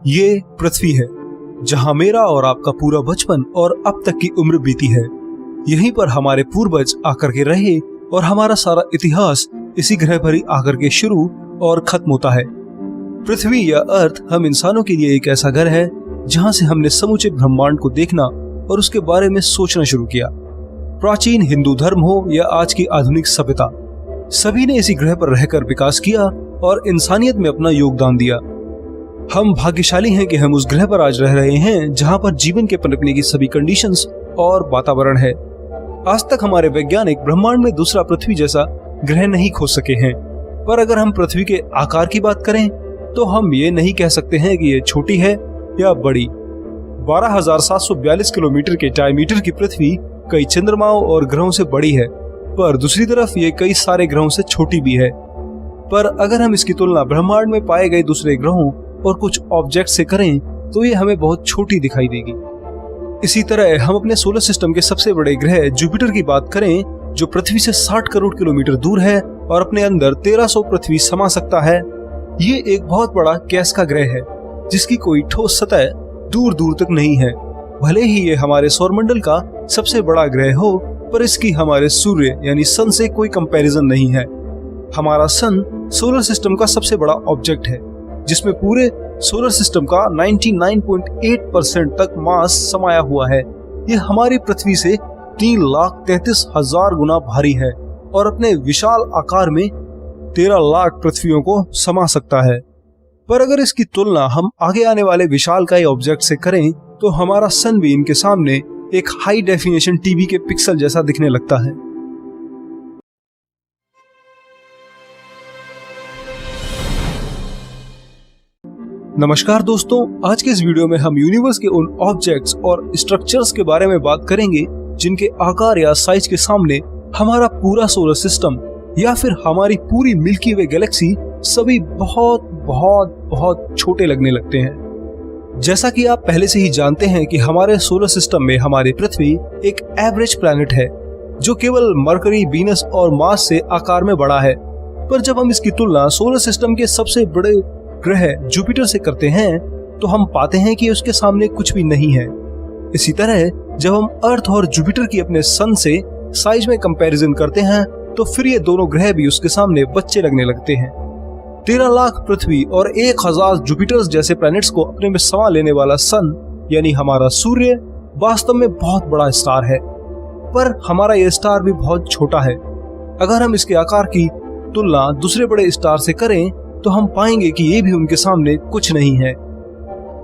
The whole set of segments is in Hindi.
ये पृथ्वी है, जहां मेरा और आपका पूरा बचपन और अब तक की उम्र बीती है। यहीं पर हमारे पूर्वज आकर के रहे और हमारा सारा इतिहास इसी ग्रह पर ही आकर के शुरू और खत्म होता है। पृथ्वी या अर्थ हम इंसानों के लिए एक ऐसा घर है जहां से हमने समूचे ब्रह्मांड को देखना और उसके बारे में सोचना शुरू किया। प्राचीन हिंदू धर्म हो या आज की आधुनिक सभ्यता, सभी ने इसी ग्रह पर रहकर विकास किया और इंसानियत में अपना योगदान दिया। हम भाग्यशाली हैं कि हम उस ग्रह पर आज रह रहे हैं जहां पर जीवन के पनपने की सभी कंडीशंस और वातावरण है। आज तक हमारे वैज्ञानिक ब्रह्मांड में दूसरा पृथ्वी जैसा ग्रह नहीं खोज सके हैं, पर अगर हम पृथ्वी के आकार की बात करें तो हम ये नहीं कह सकते हैं कि ये छोटी है या बड़ी। 12,742 किलोमीटर के डायमीटर की पृथ्वी कई चंद्रमाओं और ग्रहों से बड़ी है, पर दूसरी तरफ ये कई सारे ग्रहों से छोटी भी है। पर अगर हम इसकी तुलना ब्रह्मांड में पाए गए दूसरे ग्रहों और कुछ ऑब्जेक्ट से करें तो ये हमें बहुत छोटी दिखाई देगी। इसी तरह हम अपने सोलर सिस्टम के सबसे बड़े ग्रह जुपिटर की बात करें, जो पृथ्वी से 60 करोड़ किलोमीटर दूर है और अपने अंदर 1300 पृथ्वी समा सकता है। ये एक बहुत बड़ा गैस का ग्रह है जिसकी कोई ठोस सतह दूर दूर तक नहीं है। भले ही ये हमारे सौरमंडल का सबसे बड़ा ग्रह हो, पर इसकी हमारे सूर्य यानी सन से कोई कंपैरिजन नहीं है। हमारा सन सोलर सिस्टम का सबसे बड़ा ऑब्जेक्ट है, जिसमें पूरे सोलर सिस्टम का 99.8% तक मास समाया हुआ है। यह हमारी पृथ्वी से 3,33,000 गुना भारी है और अपने विशाल आकार में 13 लाख पृथ्वियों को समा सकता है। पर अगर इसकी तुलना हम आगे आने वाले विशालकाय ऑब्जेक्ट से करें तो हमारा सन भी इनके सामने एक हाई डेफिनेशन टीवी के पिक्सल जैसा दिखने लगता है। नमस्कार दोस्तों, आज के इस वीडियो में हम यूनिवर्स के उन ऑब्जेक्ट्स और स्ट्रक्चर्स के बारे में बात करेंगे जिनके आकार या साइज के सामने हमारा पूरा सोलर सिस्टम या फिर हमारी पूरी मिल्की वे गैलेक्सी सभी बहुत बहुत बहुत छोटे लगने लगते हैं। जैसा कि आप पहले से ही जानते हैं कि हमारे सोलर सिस्टम में हमारी पृथ्वी एक एवरेज प्लैनेट है जो केवल मरकरी, वीनस और मार्स से आकार में बड़ा है। पर जब हम इसकी तुलना सोलर सिस्टम के सबसे बड़े ग्रह जुपिटर से करते हैं तो हम पाते हैं कि उसके सामने कुछ भी नहीं है। इसी तरह जब हम अर्थ और जुपिटर की अपने सन से साइज में कंपैरिजन करते हैं तो फिर ये दोनों ग्रह भी उसके सामने बच्चे लगने लगते हैं। 13 लाख पृथ्वी और 1000 जुपिटर्स जैसे प्लैनेट्स को अपने में समा लेने वाला सन यानी हमारा सूर्य वास्तव में बहुत बड़ा स्टार है, पर हमारा ये स्टार भी बहुत छोटा है। अगर हम इसके आकार की तुलना दूसरे बड़े स्टार से करें तो हम पाएंगे कि ये भी उनके सामने कुछ नहीं है।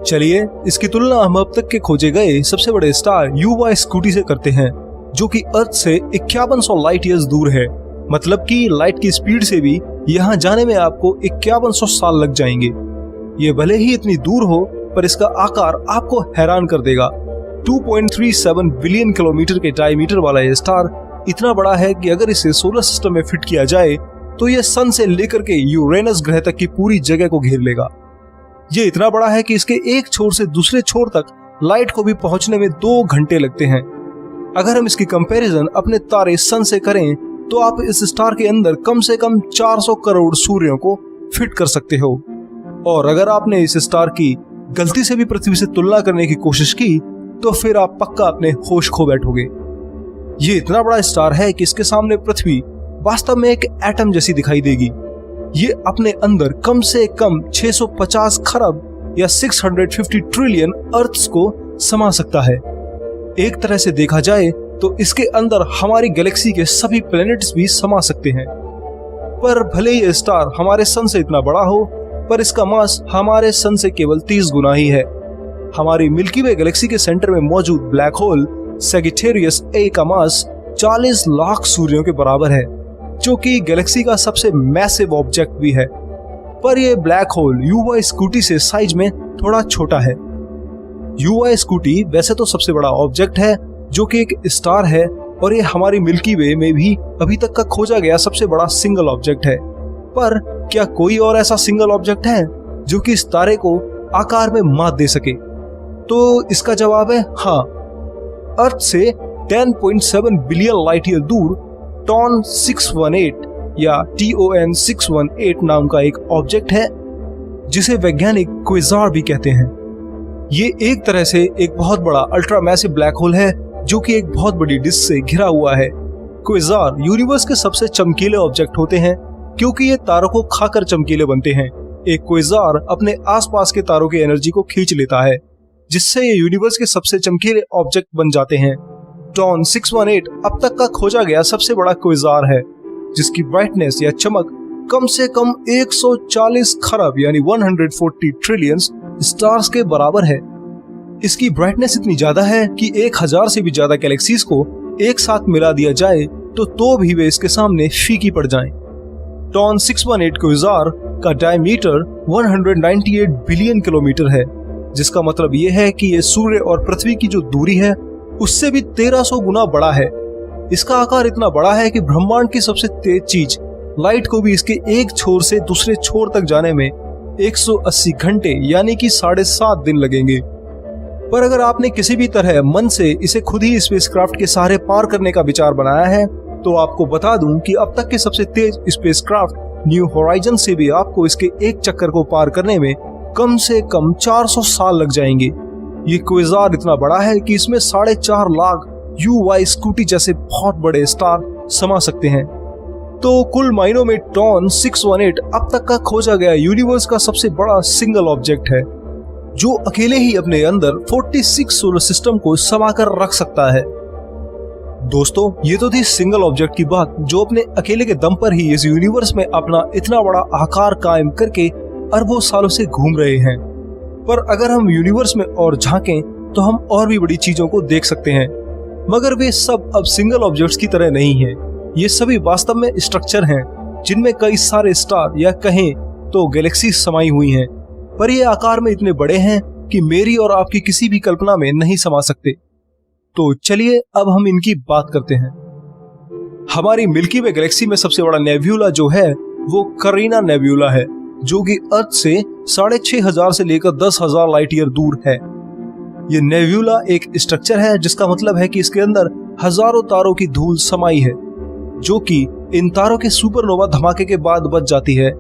चलिए इसकी तुलना हम अब तक के खोजे गए सबसे बड़े स्टार युवा स्कूटी से करते हैं, जो कि अर्थ से 5100 लाइट ईयर्स दूर है। मतलब कि लाइट की स्पीड से भी यहाँ जाने में आपको 5100 साल लग जाएंगे। ये भले ही इतनी दूर हो, पर इसका आकार आपको हैरान कर देगा। 2.37 बिलियन किलोमीटर के डायमीटर वाला ये स्टार इतना बड़ा है कि अगर इसे सोलर सिस्टम में फिट किया जाए तो ये सन से लेकर के यूरेनस ग्रह तक की पूरी जगह को घेर लेगा। ये इतना बड़ा है कि इसके एक छोर से दूसरे छोर तक लाइट को भी पहुंचने में 2 घंटे लगते हैं। अगर हम इसकी कंपैरिजन अपने तारे सन से करें तो आप इस स्टार के अंदर कम से कम 400 करोड़ सूर्यों को फिट कर सकते हो। और अगर आपने इस स्टार की गलती से भी पृथ्वी से तुलना करने की कोशिश की तो फिर आप पक्का अपने होश खो बैठोगे। ये इतना बड़ा स्टार है कि इसके सामने पृथ्वी वास्तव में एक एटम जैसी दिखाई देगी। ये अपने अंदर कम से कम 650 खरब या 650 ट्रिलियन अर्थ्स को समा सकता है। एक तरह से देखा जाए तो इसके अंदर हमारी गैलेक्सी के सभी प्लैनेट्स भी समा सकते हैं। पर भले ये स्टार हमारे सन से इतना बड़ा हो, पर इसका मास हमारे सन से केवल 30 गुना ही है। हमारी मिल्की वे गैलेक्सी के सेंटर में मौजूद ब्लैक होल सैजिटेरियस ए का मास 40 लाख सूर्यों के बराबर है, जो कि गैलेक्सी का सबसे मैसिव ऑब्जेक्ट भी है। पर यह ब्लैक होल युवा स्कूटी से साइज में थोड़ा छोटा है। युवा स्कूटी वैसे तो सबसे बड़ा ऑब्जेक्ट है जो कि एक स्टार है, और ये हमारी मिल्की वे में भी अभी तक का खोजा गया सबसे बड़ा सिंगल ऑब्जेक्ट है। पर क्या कोई और ऐसा सिंगल ऑब्जेक्ट है जो कि इस तारे को आकार में मात दे सके? तो इसका जवाब है हाँ। अर्थ से 10.7 बिलियन लाइट ईयर दूर टॉन 618 या TON 618 नाम का एक ऑब्जेक्ट है जिसे वैज्ञानिक क्विजार भी कहते हैं। ये एक तरह से एक बहुत बड़ा अल्ट्रा मैसिव ब्लैक होल है जो कि एक बहुत बड़ी डिस्क से घिरा हुआ है। क्विजार यूनिवर्स के सबसे चमकीले ऑब्जेक्ट होते हैं क्योंकि ये तारों को खाकर चमकीले बनते हैं। एक क्विजार अपने आसपास के तारों की एनर्जी को खींच लेता है, जिससे ये यूनिवर्स के सबसे चमकीले ऑब्जेक्ट बन जाते हैं। डॉन 618 अब तक का खोजा गया सबसे बड़ा क्विजार है, जिसकी ब्राइटनेस या चमक कम से कम 140 खरब यानी 140 ट्रिलियन स्टार्स के बराबर है। इसकी ब्राइटनेस इतनी ज्यादा है कि 1000 से भी ज्यादा गैलेक्सीज को एक साथ मिला दिया जाए तो भी वे इसके सामने फीकी पड़ जाएं। डॉन 618 क्विजार का डायमीटर 198 बिलियन किलोमीटर है, जिसका मतलब ये है कि ये सूर्य और पृथ्वी की जो दूरी है उससे भी 1300 गुना बड़ा है। इसका आकार इतना बड़ा है कि ब्रह्मांड की सबसे तेज चीज लाइट को भी इसके एक छोर से दूसरे छोर तक जाने में 180 घंटे यानी कि 7.5 दिन लगेंगे। पर अगर आपने किसी भी तरह मन से इसे खुद ही स्पेसक्राफ्ट के सहारे पार करने का विचार बनाया है, तो आपको बता दूं कि अब तक के सबसे तेज स्पेसक्राफ्ट न्यू होराइजन से भी आपको इसके एक चक्कर को पार करने में कम से कम 400 साल लग जाएंगे। ये क्विजार इतना बड़ा है कि इसमें 4.5 लाख UY स्कूटी जैसे बहुत बड़े स्टार समा सकते हैं। तो कुल मायनों में डॉन 618 अब तक का खोजा गया यूनिवर्स का सबसे बड़ा सिंगल ऑब्जेक्ट है, जो अकेले ही अपने अंदर 46 सोलर सिस्टम को समाकर रख सकता है। दोस्तों, ये तो थी सिंगल ऑब्जेक्ट की बात, जो अपने अकेले के दम पर ही इस यूनिवर्स में अपना इतना बड़ा आकार कायम करके अरबों सालों से घूम रहे हैं। पर अगर हम यूनिवर्स में और झांकें तो हम और भी बड़ी चीजों को देख सकते हैं, मगर वे सब अब सिंगल ऑब्जेक्ट्स की तरह नहीं है। ये सभी वास्तव में स्ट्रक्चर हैं, जिनमें कई सारे स्टार या कहें तो गैलेक्सी समाई हुई हैं, पर ये आकार में इतने बड़े हैं कि मेरी और आपकी किसी भी कल्पना में नहीं समा सकते। तो चलिए अब हम इनकी बात करते हैं। हमारी मिल्की वे गैलेक्सी में सबसे बड़ा नेब्यूला जो है वो करीना नेब्यूला है, जो कि अर्थ से 6500 से लेकर 10,000 लाइट ईयर दूर है। ये नेब्यूला एक स्ट्रक्चर है, जिसका मतलब है कि इसके अंदर हजारों तारों की धूल समाई है, जो कि इन तारों के सुपरनोवा धमाके के बाद बच जाती है।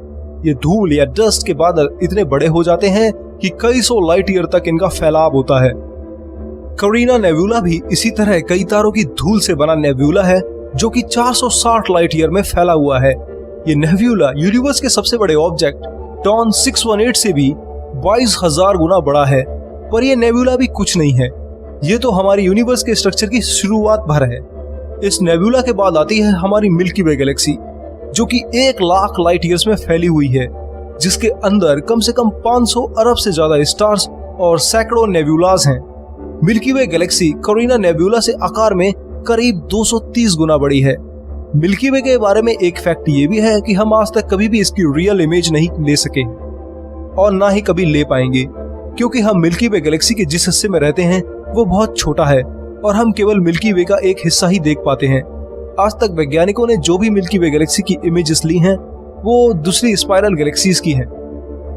ये धूल या डस्ट के बादल इतने बड़े हो जाते हैं कि कई सौ लाइट ईयर तक इनका फैलाव होता है। करीना नेब्यूला भी इसी तरह कई तारों की धूल से बना नेब्यूला है, जो कि 460 लाइट ईयर में फैला हुआ है। ये नेब्यूला यूनिवर्स के सबसे बड़े ऑब्जेक्ट डॉन 618 से भी 22,000 गुना बड़ा है। पर यह नेब्यूला भी कुछ नहीं है, ये तो हमारी यूनिवर्स के स्ट्रक्चर की शुरुआत भर है। इस नेब्यूला के बाद आती है हमारी मिल्की वे गैलेक्सी, जो कि 1 लाख लाइट ईयर्स में फैली हुई है, जिसके अंदर कम से कम 500 अरब से ज्यादा स्टार्स और सैकड़ों नेब्यूलाज हैं। मिल्की वे गैलेक्सी करीना नेब्यूला से आकार में करीब 230 गुना बड़ी है। मिल्की वे के बारे में एक फैक्ट ये भी है कि हम आज तक कभी भी इसकी रियल इमेज नहीं ले सके और ना ही कभी ले पाएंगे, क्योंकि हम मिल्की वे गैलेक्सी के जिस हिस्से में रहते हैं वो बहुत छोटा है और हम केवल मिल्की वे का एक हिस्सा ही देख पाते हैं। आज तक वैज्ञानिकों ने जो भी मिल्की वे गैलेक्सी की इमेजेस ली हैं वो दूसरी स्पाइरल गैलेक्सीज की हैं,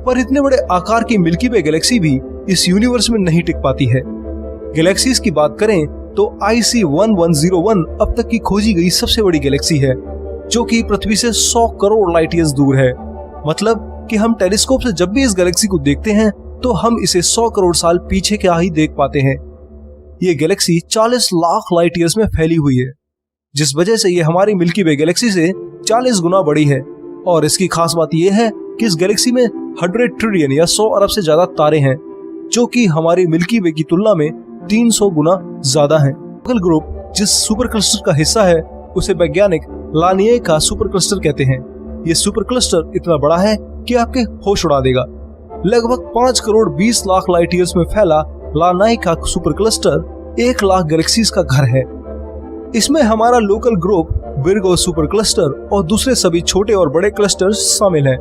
पर इतने बड़े आकार की मिल्की वे गैलेक्सी भी इस यूनिवर्स में नहीं टिक पाती है। गैलेक्सीज की बात करें तो IC 1101 अब तक की खोजी गई सबसे बड़ी गैलेक्सी है, जो कि पृथ्वी से 100 करोड़ लाइट ईयर्स दूर है। मतलब कि हम टेलीस्कोप से जब भी इस गैलेक्सी को देखते हैं तो हम इसे 100 करोड़ साल पीछे क्या ही देख पाते हैं। ये गैलेक्सी 40 लाख लाइट ईयर्स में फैली हुई है, जिस वजह से ये हमारी मिल्की वे गैलेक्सी से 40 गुना बड़ी है। और इसकी खास बात यह है कि इस गैलेक्सी में 100 ट्रिलियन या 100 अरब से ज्यादा तारे हैं, जो कि हमारी मिल्की वे की तुलना में 300 गुना ज्यादा हैं। लोकल ग्रुप जिस सुपर क्लस्टर का हिस्सा है उसे वैज्ञानिक लानिए का सुपर क्लस्टर कहते हैं। ये सुपर क्लस्टर इतना बड़ा है कि आपके होश उड़ा देगा। लगभग 5 करोड़ 20 लाख लाइट ईयर्स में फैला लानाई का सुपर क्लस्टर 1 लाख गैलेक्सीज का घर है। इसमें हमारा local group Virgo super cluster और दूसरे सभी छोटे और बड़े क्लस्टर शामिल हैं।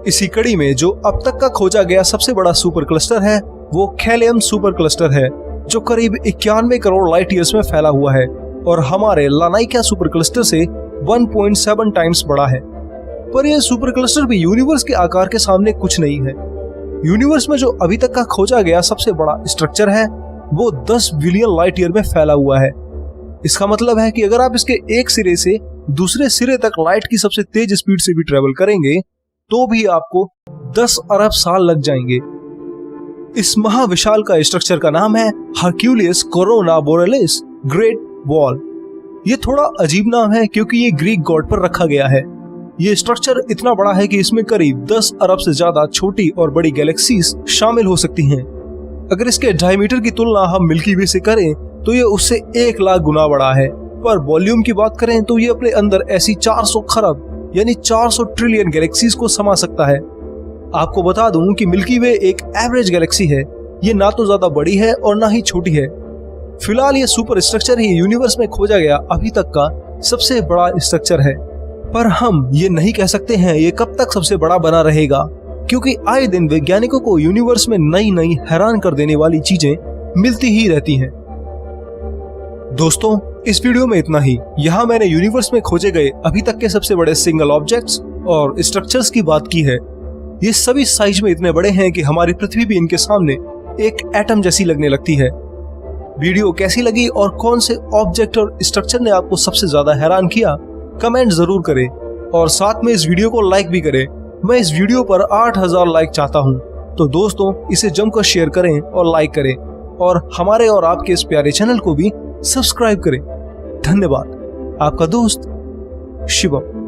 इसी कड़ी में जो अब तक का खोजा गया सबसे बड़ा सुपर क्लस्टर है वो कैलियम सुपर क्लस्टर है, जो करीब 91 करोड़ लाइट ईयर्स में फैला हुआ है और हमारे लानाइका सुपर क्लस्टर से 1.7 टाइम्स बड़ा है। पर यह सुपर क्लस्टर भी यूनिवर्स के आकार के सामने कुछ नहीं है। यूनिवर्स में जो अभी तक का खोजा गया सबसे बड़ा स्ट्रक्चर है वो 10 बिलियन लाइट ईयर में फैला हुआ है। इसका मतलब है कि अगर आप इसके एक सिरे से दूसरे सिरे तक लाइट की सबसे तेज स्पीड से भी ट्रेवल करेंगे तो भी आपको 10 अरब साल लग जाएंगे। इस महाविशाल का स्ट्रक्चर का नाम है हरक्यूलियस कोरोना बोरेलिस ग्रेट वॉल। ये थोड़ा अजीब नाम है क्योंकि ये ग्रीक गॉड पर रखा गया है। ये स्ट्रक्चर इतना बड़ा है कि इसमें करीब 10 अरब से ज्यादा छोटी और बड़ी गैलेक्सीज शामिल हो सकती हैं। अगर इसके डायमीटर की तुलना हम मिल्की वे से करें तो ये उससे 1 लाख गुना बड़ा है। पर वॉल्यूम की बात करें तो ये अपने अंदर ऐसी 400 खरब यानी 400 ट्रिलियन गैलेक्सीज को समा सकता है। आपको बता दूं कि मिल्की वे एक एवरेज गैलेक्सी है। ये ना तो ज्यादा बड़ी है और ना ही छोटी है। फिलहाल ये सुपर स्ट्रक्चर ही यूनिवर्स में खोजा गया अभी तक का सबसे बड़ा स्ट्रक्चर है। पर हम ये नहीं कह सकते हैं ये कब तक सबसे बड़ा बना रहेगा, क्योंकि आए दिन वैज्ञानिकों को यूनिवर्स में नई नई हैरान कर देने वाली चीजें मिलती ही रहती हैं। दोस्तों, इस वीडियो में इतना ही। यहाँ मैंने यूनिवर्स में खोजे गए अभी तक के सबसे बड़े सिंगल ऑब्जेक्ट्स और स्ट्रक्चर्स की बात की है। ये सभी साइज में इतने बड़े हैं कि हमारी पृथ्वी भी इनके सामने एक एटम जैसी लगने लगती है। वीडियो कैसी लगी और कौन से ऑब्जेक्ट और स्ट्रक्चर ने आपको सबसे ज्यादा हैरान किया, कमेंट जरूर करें और साथ में इस वीडियो को लाइक भी करें। मैं इस वीडियो पर 8000 लाइक चाहता हूं, तो दोस्तों इसे जमकर शेयर करें और लाइक करें और हमारे और आपके इस प्यारे चैनल को भी सब्सक्राइब करें। धन्यवाद। आपका दोस्त शिवम।